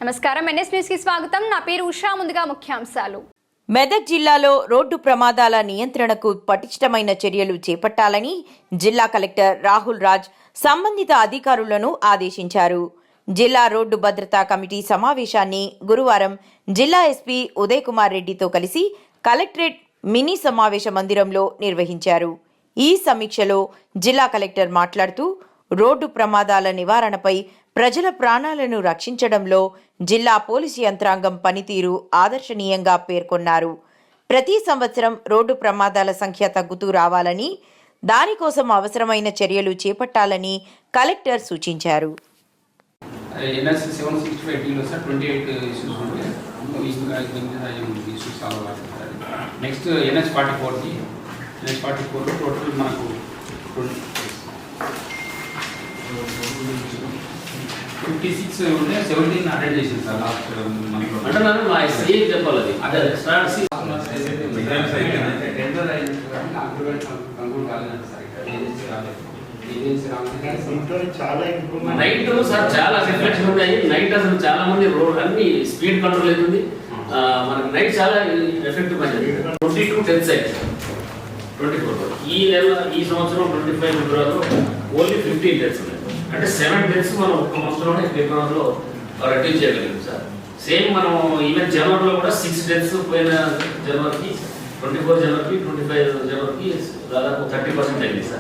నమస్కారం NS news కి స్వాగతం. నా పేరు ఉషా. ముందుగా ముఖ్యాంశాలు. మెదక్ జిల్లాలో రోడ్డు ప్రమాదాల నియంత్రణకు పటిష్టమైన చర్యలు చేపట్టాలని జిల్లా కలెక్టర్ రాహుల్ రాజ్ సంబంధిత అధికారులను ఆదేశించారు. జిల్లా రోడ్డు భద్రతా కమిటీ సమావేశాన్ని గురువారం జిల్లా ఎస్పీ ఉదయ్ కుమార్ రెడ్డితో కలిసి కలెక్టరేట్ మినీ సమావేశ మందిరంలో నిర్వహించారు. ఈ సమీక్షలో జిల్లా కలెక్టర్ మాట్లాడుతూ రోడ్డు ప్రమాదాల నివారణపై ప్రజల ప్రాణాలను రక్షించడంలో జిల్లా పోలీసు యంత్రాంగం పనితీరు ఆదర్శనీయంగా పేర్కొన్నారు. ప్రతి సంవత్సరం రోడ్డు ప్రమాదాల సంఖ్య తగ్గుతూ రావాలని, దానికోసం అవసరమైన చర్యలు చేపట్టాలని కలెక్టర్ సూచించారు. ఉండే 17 అటెండ్ చేసింది సార్ లాస్ట్ మంత్లో. అంటే నన్ను మా సీఏ చెప్పాలి అది అదే స్టార్ట్ సి టెండర్ అయింది కానీ అగ్రిమెంట్ కంట్రోల్ కాలేదండి సార్. ఇక్కడ ఏజెన్సీ నైట్ సార్ చాలా రిఫ్లెక్షన్ ఉన్నాయి. నైట్ అసలు చాలా మంది రోడ్ అన్ని స్పీడ్ కంట్రోల్ అవుతుంది. మనకి నైట్ చాలా ఎఫెక్టివ్ అయింది. 22 డెత్స్ అయ్యాయి సార్. 24 ఈ నెల ఈ సంవత్సరం 25 ఫిబ్రవరిలో ఓన్లీ 15 డెత్స్ ఉన్నాయి. అంటే 7 డేస్ మనం ఒక సంవత్సరంలోనే ఫిబ్రవరిలో రెడ్యూస్ చేయగలిగాం సార్. సేమ్ మనం ఈవెన్ జనవరిలో కూడా 6 డేస్ పోయిన జనవరికి 24 జనవరికి 25 జనవరికి దాదాపు 30% అయింది సార్.